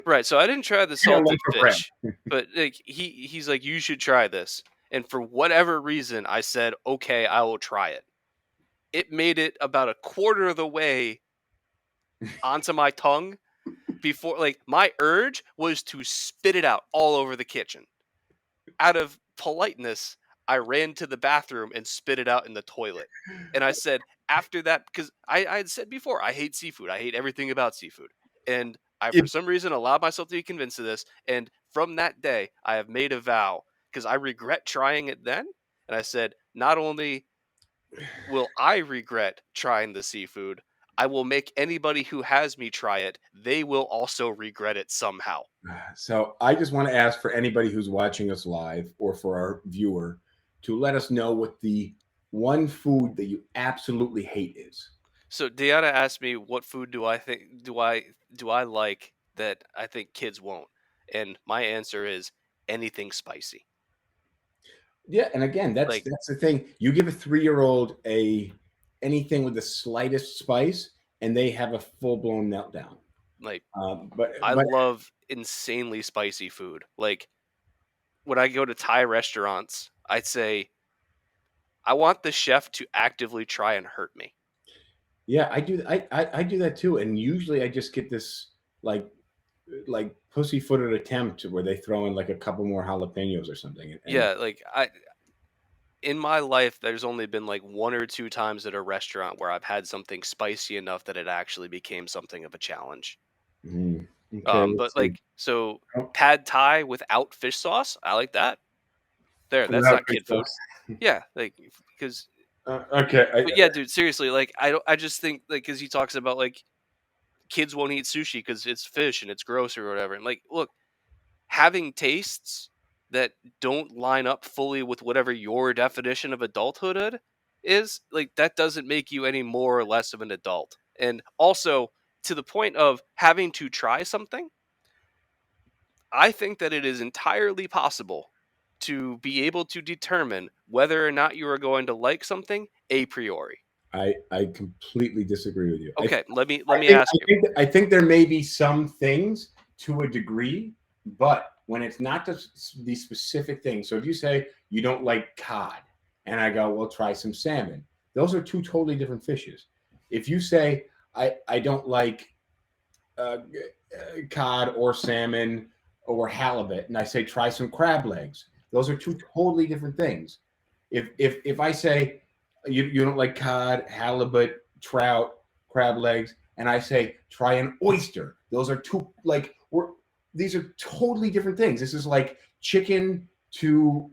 Right. So I didn't try the salted loaf of bread. fish, but like he's like, "You should try this." And for whatever reason, I said, "Okay, I will try it." It made it about a quarter of the way onto my tongue before, like, my urge was to spit it out all over the kitchen. Out of politeness, I ran to the bathroom and spit it out in the toilet. And I said, after that, because I had said before, I hate seafood. I hate everything about seafood. And I, for It- some reason, allowed myself to be convinced of this. And from that day, I have made a vow because I regret trying it then. And I said, not only will I regret trying the seafood, I will make anybody who has me try it, they will also regret it somehow. So I just want to ask for anybody who's watching us live or for our viewer to let us know what the one food that you absolutely hate is. So Deanna asked me, what food do I think do I like that I think kids won't? And my answer is anything spicy. Yeah, and again, that's Like the thing. You give a 3-year-old anything with the slightest spice, and they have a full-blown meltdown. like But I love insanely spicy food. Like when I go to Thai restaurants, I'd say I want the chef to actively try and hurt me. yeah, I do. I do that too, and usually I just get this like pussyfooted attempt where they throw in like a couple more jalapenos or something. And Yeah, like in my life there's only been like 1 or 2 times at a restaurant where I've had something spicy enough that it actually became something of a challenge. Okay, But let's see. like, so Oh, pad thai without fish sauce, I like that. There, that's without not fish kid food. sauce. Yeah, like because, Okay, but yeah, dude, seriously, like I just think like because he talks about like kids won't eat sushi because it's fish and it's gross or whatever. And like, look, having tastes that don't line up fully with whatever your definition of adulthood is, like that doesn't make you any more or less of an adult. And also to the point of having to try something, I think that it is entirely possible to be able to determine whether or not you are going to like something a priori. I completely disagree with you. Okay, let me ask you. I think there may be some things to a degree, but when it's not the specific thing. So if you say you don't like cod, and I go, well, try some salmon. Those are two totally different fishes. If you say I don't like cod or salmon or halibut, and I say try some crab legs, those are two totally different things. If I say you don't like cod, halibut, trout, crab legs, and I say try an oyster, those are two these are totally different things. This is like chicken to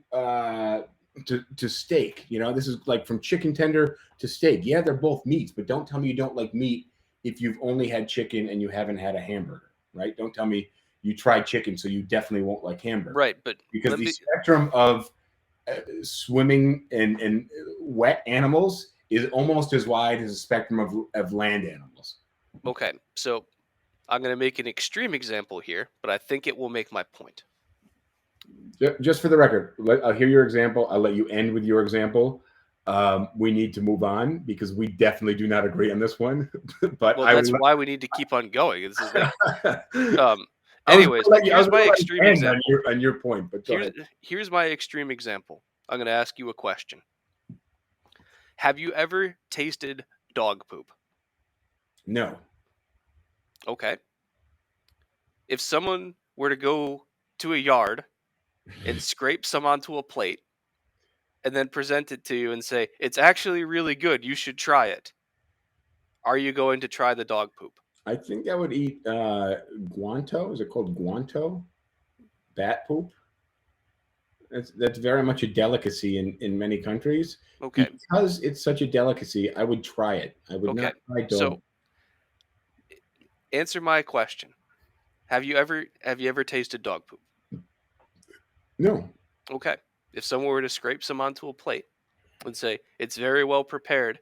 steak. You know, this is like from chicken tender to steak. Yeah, they're both meats, but don't tell me you don't like meat if you've only had chicken and you haven't had a hamburger, right? Don't tell me you tried chicken, so you definitely won't like hamburger. Right, but because the spectrum of swimming and wet animals is almost as wide as the spectrum of land animals. okay, so I'm going to make an extreme example here, but I think it will make my point. Just for the record, I'll hear your example. I'll let you end with your example. We need to move on because we definitely do not agree on this one. But well, that's why we need to keep on going. This is like, anyways, here's my extreme example. On your point, but here's my extreme example. I'm going to ask you a question. Have you ever tasted dog poop? No. Okay. If someone were to go to a yard and scrape some onto a plate and then present it to you and say, it's actually really good, you should try it, are you going to try the dog poop? I think I would eat guanto. Is it called guanto? Bat poop? That's very much a delicacy in many countries. Okay. Because it's such a delicacy, I would try it. I would not try dog. So answer my question. Have you ever tasted dog poop? No. Okay. If someone were to scrape some onto a plate and say it's very well prepared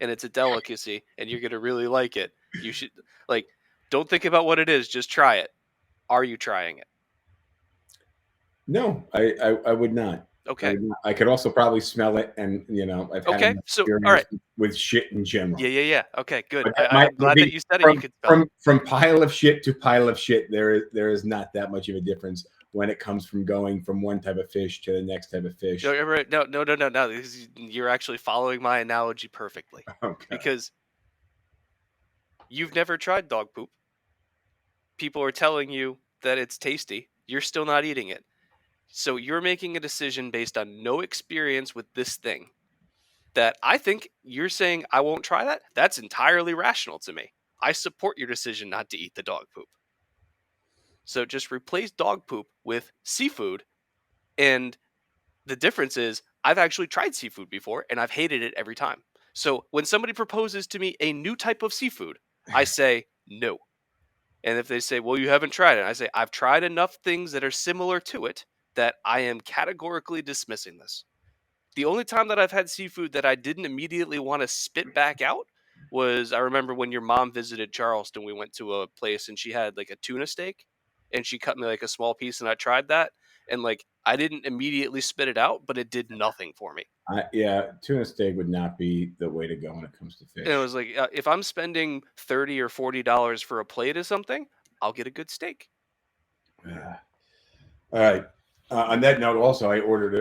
and it's a delicacy and you're going to really like it, you should don't think about what it is, just try it. Are you trying it? No, I would not. Okay. I could also probably smell it, and I've had experience all right. with shit in general. Yeah. Okay, good. I'm glad that you said it. You could smell it. From pile of shit to pile of shit. There is not that much of a difference when it comes from going from one type of fish to the next type of fish. No. You're actually following my analogy perfectly. Okay. Because You've never tried dog poop. People are telling you that it's tasty. You're still not eating it. So you're making a decision based on no experience with this thing. That I think you're saying I won't try that. That's entirely rational to me. I support your decision not to eat the dog poop. So just replace dog poop with seafood. And the difference is I've actually tried seafood before and I've hated it every time. So when somebody proposes to me a new type of seafood, I say no. And if they say, well, you haven't tried it, I say, I've tried enough things that are similar to it that I am categorically dismissing this. The only time that I've had seafood that I didn't immediately want to spit back out was I remember when your mom visited Charleston, we went to a place and she had like a tuna steak and she cut me like a small piece and I tried that. And like, I didn't immediately spit it out, but it did nothing for me. Yeah, tuna steak would not be the way to go when it comes to fish. And it was like, if I'm spending $30 or $40 for a plate of something, I'll get a good steak. All right. On that note, also, I ordered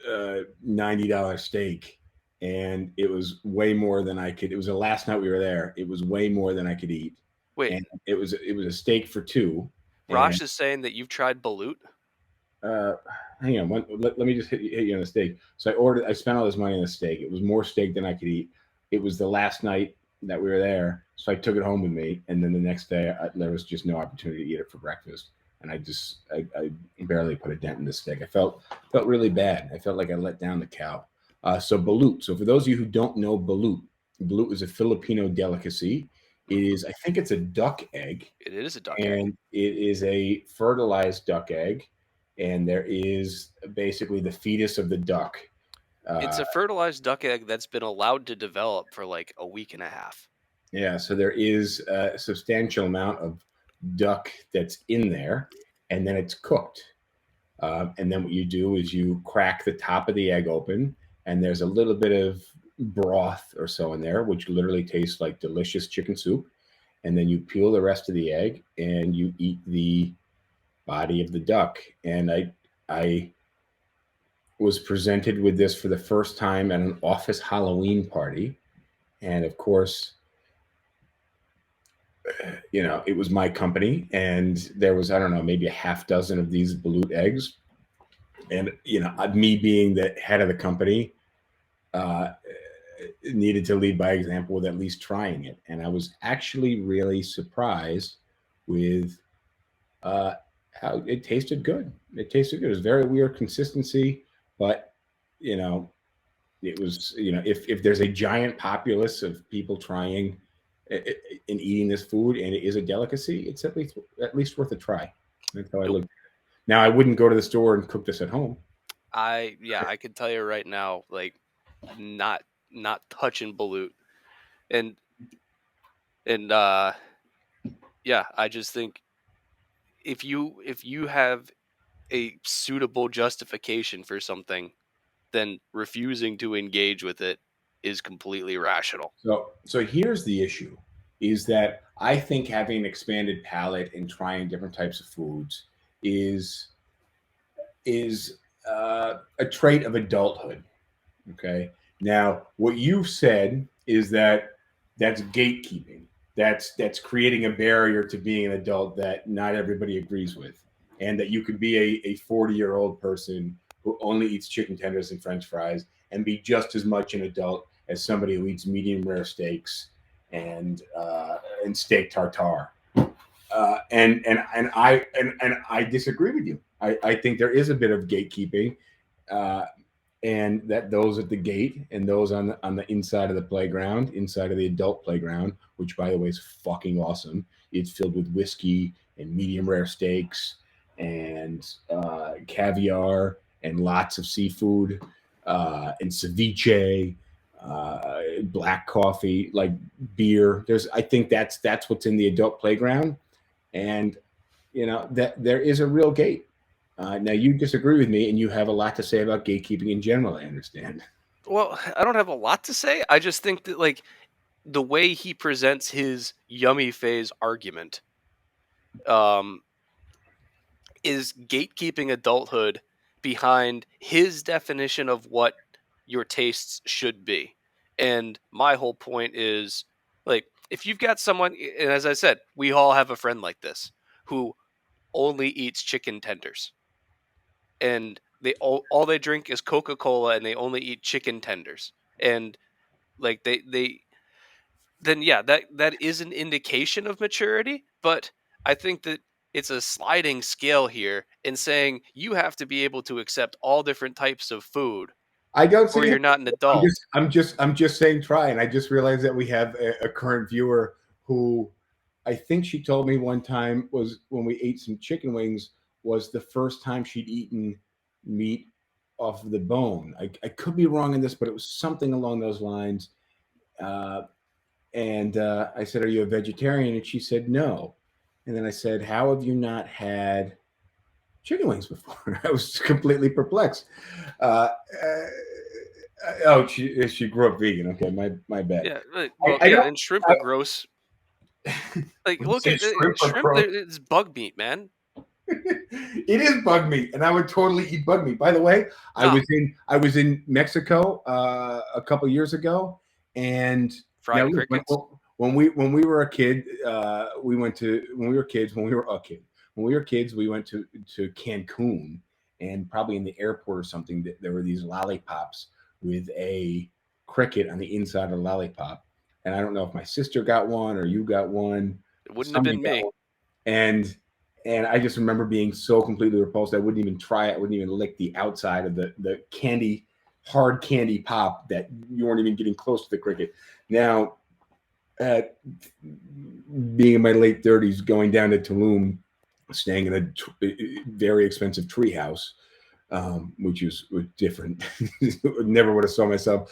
a $90 steak, and it was way more than I could. It was the last night we were there. It was way more than I could eat. Wait, and it was a steak for two. Rosh is saying that you've tried balut. Hang on, let me just hit you on the steak. So I spent all this money on the steak. It was more steak than I could eat. It was the last night that we were there, so I took it home with me. And then the next day, there was just no opportunity to eat it for breakfast. And I barely put a dent in the steak. I felt really bad. I felt like I let down the cow. So balut. So for those of you who don't know balut is a Filipino delicacy. I think it's a duck egg. It is a duck egg. And it is a fertilized duck egg. And there is basically the fetus of the duck. It's a fertilized duck egg that's been allowed to develop for like a week and a half. Yeah, so there is a substantial amount of duck that's in there, and then it's cooked. And then what you do is you crack the top of the egg open, and there's a little bit of broth or so in there, which literally tastes like delicious chicken soup. And then you peel the rest of the egg, and you eat the body of the duck. And I was presented with this for the first time at an office Halloween party. And of course, it was my company, and there was, I don't know, maybe a half dozen of these balut eggs. And, me being the head of the company, needed to lead by example with at least trying it. And I was actually really surprised with how it tasted good. It was very weird consistency, but, it was, if there's a giant populace of people trying and eating this food, and it is a delicacy, it's at least worth a try. That's how I look. Now, I wouldn't go to the store and cook this at home. I can tell you right now, like, not touching balut, and I just think if you have a suitable justification for something, then refusing to engage with it is completely rational. So here's the issue, is that I think having an expanded palate and trying different types of foods is a trait of adulthood. Okay. Now, what you've said is that that's gatekeeping. That's creating a barrier to being an adult that not everybody agrees with, and that you could be a 40-year-old person who only eats chicken tenders and French fries and be just as much an adult as somebody who eats medium rare steaks and steak tartare. And I disagree with you. I think there is a bit of gatekeeping, and that those at the gate and those on the inside of the playground, inside of the adult playground, which by the way is fucking awesome. It's filled with whiskey and medium rare steaks and caviar and lots of seafood and ceviche, black coffee, like beer. I think that's what's in the adult playground, and that there is a real gate. Now you disagree with me, and you have a lot to say about gatekeeping in general. I understand. Well, I don't have a lot to say. I just think that, like, the way he presents his yummy phase argument, is gatekeeping adulthood behind his definition of what your tastes should be. And my whole point is, like, if you've got someone, and as I said, we all have a friend like this who only eats chicken tenders, and they all they drink is Coca-Cola, and they only eat chicken tenders, and like they then yeah, that is an indication of maturity, but I think that it's a sliding scale here in saying you have to be able to accept all different types of food I don't or say you're not an adult. I'm just saying try, and I just realized that we have a current viewer who I think she told me one time was when we ate some chicken wings was the first time she'd eaten meat off of the bone. I could be wrong in this, but it was something along those lines. Uh, and I said, "Are you a vegetarian?" And she said, "No." And then I said, "How have you not had chicken wings before?" I was completely perplexed. Uh, oh, she grew up vegan. Okay, my bad. Yeah, well, I yeah, don't. and shrimp are gross. Like, Would you look say at shrimp are shrimp. gross? It's bug meat, man. It is bug meat, and I would totally eat bug meat. By the way, No, I was in Mexico a couple years ago, and now fried crickets. when we were a kid, we went to when we were kids when we were a kid when we were kids we went to Cancun, and probably in the airport or something there were these lollipops with a cricket on the inside of the lollipop, and I don't know if my sister got one or you got one, It wouldn't have somebody been got me. one, and I just remember being so completely repulsed. I wouldn't even try it. I wouldn't even lick the outside of the candy, hard candy pop that you weren't even getting close to the cricket. Now, being in my late 30s, going down to Tulum, staying in a very expensive treehouse, which was different. Never would have saw myself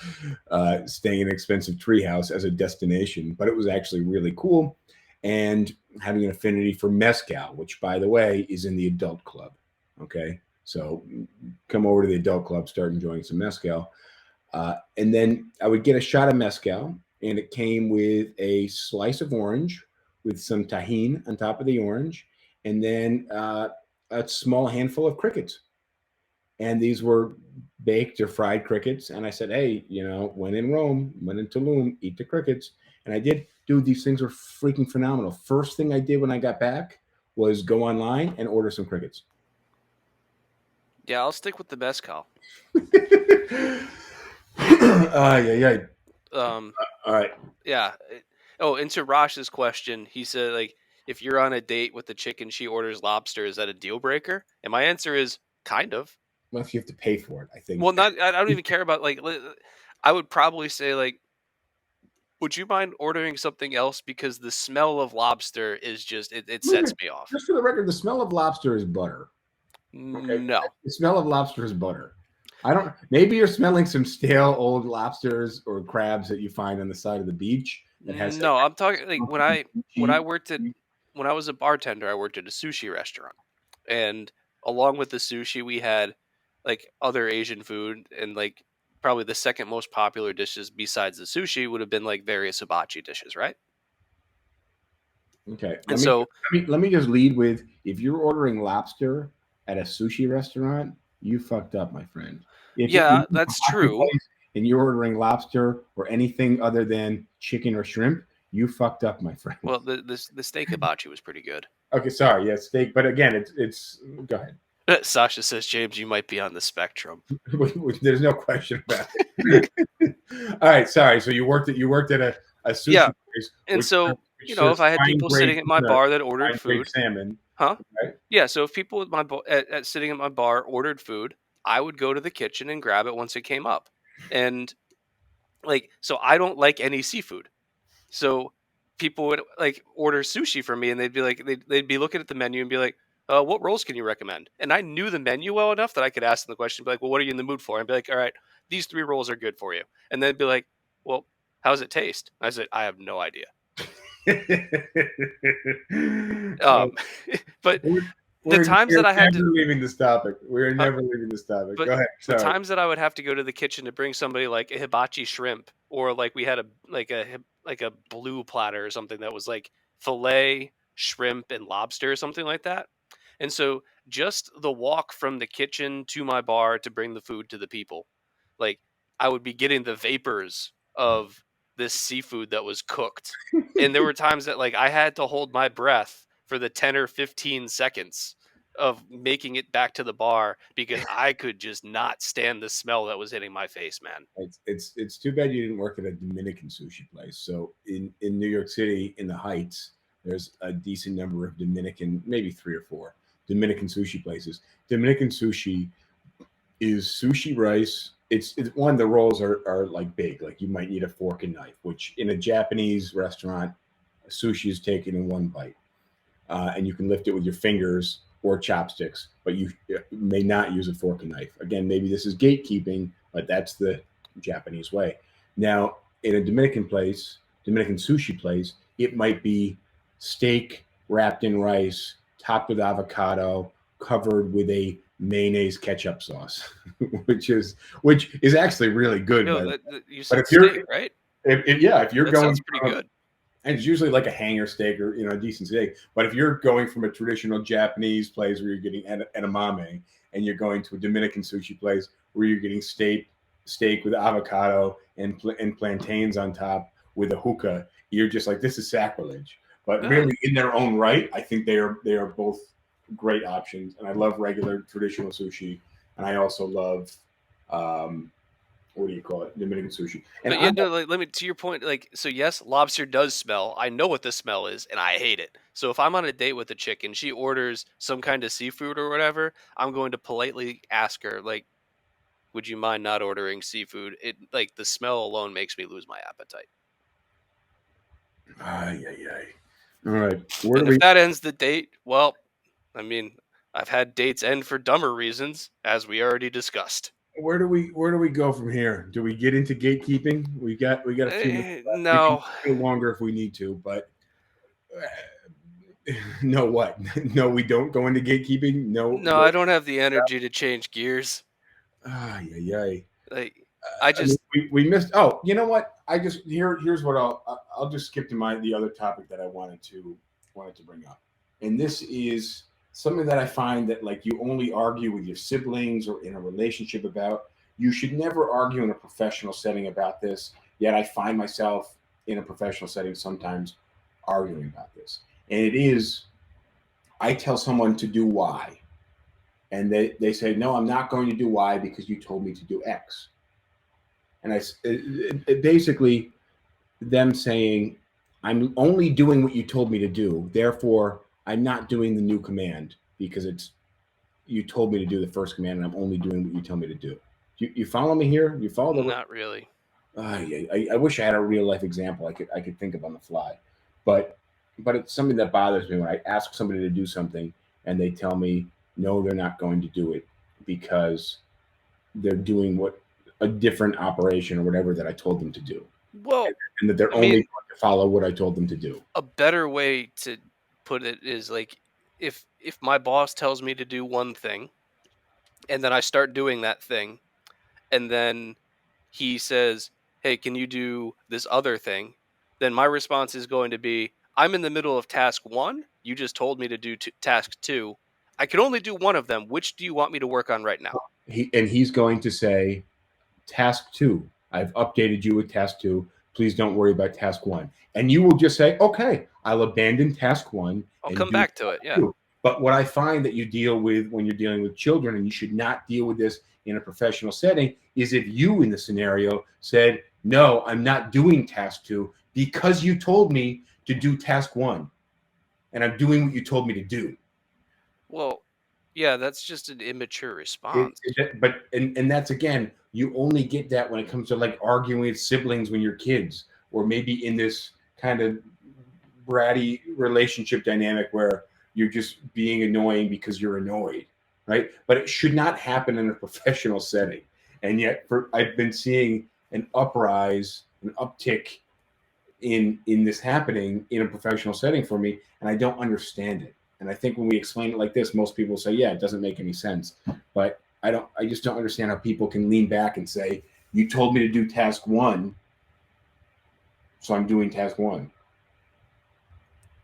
staying in an expensive treehouse as a destination, but it was actually really cool. And having an affinity for mezcal, which, by the way, is in the adult club. Okay, so come over to the adult club, start enjoying some mezcal, and then I would get a shot of mezcal, and it came with a slice of orange with some tahine on top of the orange, and then a small handful of crickets. And these were baked or fried crickets. And I said, "Hey, you know, when in Rome, when in Tulum, eat the crickets." And I did. Dude, these things were freaking phenomenal. First thing I did when I got back was go online and order some crickets. Yeah, I'll stick with the mezcal. Yeah. Um, All right. yeah. Oh, and to Rash's question, he said like, if you're on a date with the chicken, she orders lobster. Is that a deal breaker? And my answer is kind of. Well, if you have to pay for it, I think. Well, not. I don't even care about like. I would probably say like, would you mind ordering something else because the smell of lobster is just it sets me off. Just for the record, the smell of lobster is butter. Okay, No. the smell of lobster is butter. I don't. Maybe you're smelling some stale old lobsters or crabs that you find on the side of the beach that has that No, I'm talking like when I cheese. when I was a bartender, I worked at a sushi restaurant. And along with the sushi, we had like other Asian food, and like probably the second most popular dishes besides the sushi would have been like various hibachi dishes, right? Okay, And so let me just lead with: if you're ordering lobster at a sushi restaurant, you fucked up, my friend. If it, yeah, when that's you're at your true. place and you're ordering lobster or anything other than chicken or shrimp, you fucked up, my friend. Well, the steak hibachi was pretty good. Okay, sorry, yeah, steak, but again, it's go ahead. Sasha says, James, you might be on the spectrum. There's no question about it. All right, sorry. So you worked at a sushi Yeah. place, And so, which if serves I had fine people grade sitting at my tuna, bar that ordered fine grade food, salmon, huh? right? Yeah. So if people at sitting at my bar ordered food, I would go to the kitchen and grab it once it came up. And like, so I don't like any seafood. So people would like order sushi from me, and they'd be like, they'd be looking at the menu and be like, "What rolls can you recommend?" And I knew the menu well enough that I could ask them the question, be like, "Well, what are you in the mood for?" And be like, "All right, these 3 rolls are good for you." And then be like, "Well, how does it taste?" And I said, "I have no idea." Um, but the times that I had to, never leaving this topic. We're uh, never leaving this topic. but Go ahead. the Sorry. times that I would have to go to the kitchen to bring somebody like a hibachi shrimp, or like we had like a blue platter or something that was like fillet, shrimp, and lobster or something like that. And so just the walk from the kitchen to my bar to bring the food to the people, like I would be getting the vapors of this seafood that was cooked. And there were times that like I had to hold my breath for the 10 or 15 seconds of making it back to the bar because I could just not stand the smell that was hitting my face, man. It's too bad you didn't work at a Dominican sushi place. So in New York City, in the Heights, there's a decent number of Dominican, maybe 3 or 4 Dominican sushi places. Dominican sushi is sushi rice. It's one, the rolls are like big, like you might need a fork and knife, which in a Japanese restaurant, sushi is taken in one bite. And you can lift it with your fingers or chopsticks, but you may not use a fork and knife. Again, maybe this is gatekeeping, but that's the Japanese way. Now, in a Dominican sushi place, it might be steak wrapped in rice, topped with avocado, covered with a mayonnaise ketchup sauce, which is actually really good. You said steak, right? If you're that going, sounds pretty good. and it's usually like a hanger steak or a decent steak. But if you're going from a traditional Japanese place where you're getting edamame, and you're going to a Dominican sushi place where you're getting steak with avocado and plantains on top with a hookah, you're just like, this is sacrilege. But really, in their own right, I think they are both great options. And I love regular traditional sushi, and I also love what do you call it? Dominican sushi. And But let me, to your point, like, so yes, lobster does smell. I know what the smell is, and I hate it. So if I'm on a date with a chick and she orders some kind of seafood or whatever, I'm going to politely ask her, like, would you mind not ordering seafood? It, like, the smell alone makes me lose my appetite. All right. If that ends the date, well, I mean, I've had dates end for dumber reasons, as we already discussed. Where do we go from here? Do we get into gatekeeping? We got a few minutes left. No. We can go longer if we need to, but no, what? No, we don't go into gatekeeping. No, I don't have the energy to change gears. Like, we missed. Oh, you know what? Here's what I'll just skip to the other topic that I wanted to bring up, and this is something that I find that, like, you only argue with your siblings or in a relationship about. You should never argue in a professional setting about this. Yet I find myself in a professional setting sometimes arguing about this. And it is, I tell someone to do Y, and they say, no, I'm not going to do Y because you told me to do X. And it basically them saying, I'm only doing what you told me to do. Therefore, I'm not doing the new command because you told me to do the first command, and I'm only doing what you tell me to do. You follow me here? You follow the? Not really. I wish I had a real life example I could think of on the fly, but it's something that bothers me when I ask somebody to do something and they tell me no, they're not going to do it because they're doing a different operation or whatever that I told them to do. Well, and that they're only going to follow what I told them to do. A better way to put it is, like, if my boss tells me to do one thing and then I start doing that thing and then he says, hey, can you do this other thing? Then my response is going to be, I'm in the middle of task 1. You just told me to do task 2. I can only do one of them. Which do you want me to work on right now? He's going to say, task 2. I've updated you with task 2. Please don't worry about task 1. And you will just say, okay, I'll abandon task 1. I'll come back to it. Yeah. 2. But what I find that you deal with when you're dealing with children, and you should not deal with this in a professional setting, is if you in the scenario said, no, I'm not doing task 2 because you told me to do task 1. And I'm doing what you told me to do. Well, yeah, that's just an immature response. But that's, again, you only get that when it comes to, like, arguing with siblings when you're kids, or maybe in this kind of bratty relationship dynamic where you're just being annoying because you're annoyed, right? But it should not happen in a professional setting. And yet I've been seeing an uptick in this happening in a professional setting for me, and I don't understand it. And I think when we explain it like this, most people say, yeah, it doesn't make any sense. But I just don't understand how people can lean back and say, you told me to do task 1, so I'm doing task 1.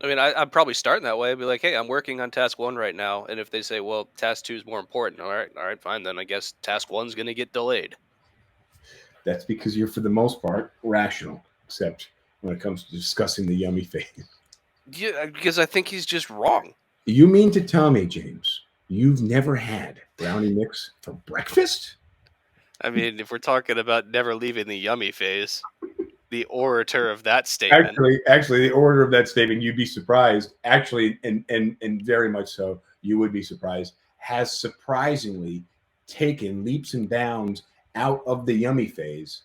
I mean, I'm probably starting that way. I'd be like, hey, I'm working on task 1 right now. And if they say, well, task 2 is more important. All right, fine. Then I guess task 1's going to get delayed. That's because you're, for the most part, rational. except when it comes to discussing the yummy phase. Yeah, because I think he's just wrong. You mean to tell me, James, you've never had brownie mix for breakfast? I mean, if we're talking about never leaving the yummy phase, the orator of that statement. Actually, the order of that statement, you'd be surprised. Actually, and very much so, you would be surprised. Has surprisingly taken leaps and bounds out of the yummy phase.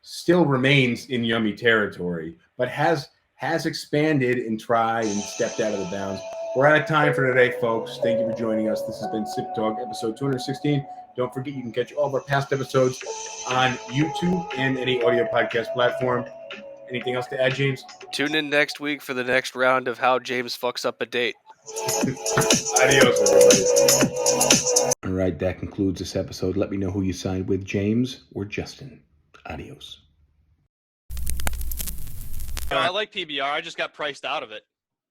Still remains in yummy territory, but has expanded and tried and stepped out of the bounds. We're out of time for today, folks. Thank you for joining us. This has been SipTalk, episode 216. Don't forget, you can catch all of our past episodes on YouTube and any audio podcast platform. Anything else to add, James? Tune in next week for the next round of how James fucks up a date. Adios, everybody. All right, that concludes this episode. Let me know who you signed with, James or Justin. Adios. I like PBR. I just got priced out of it.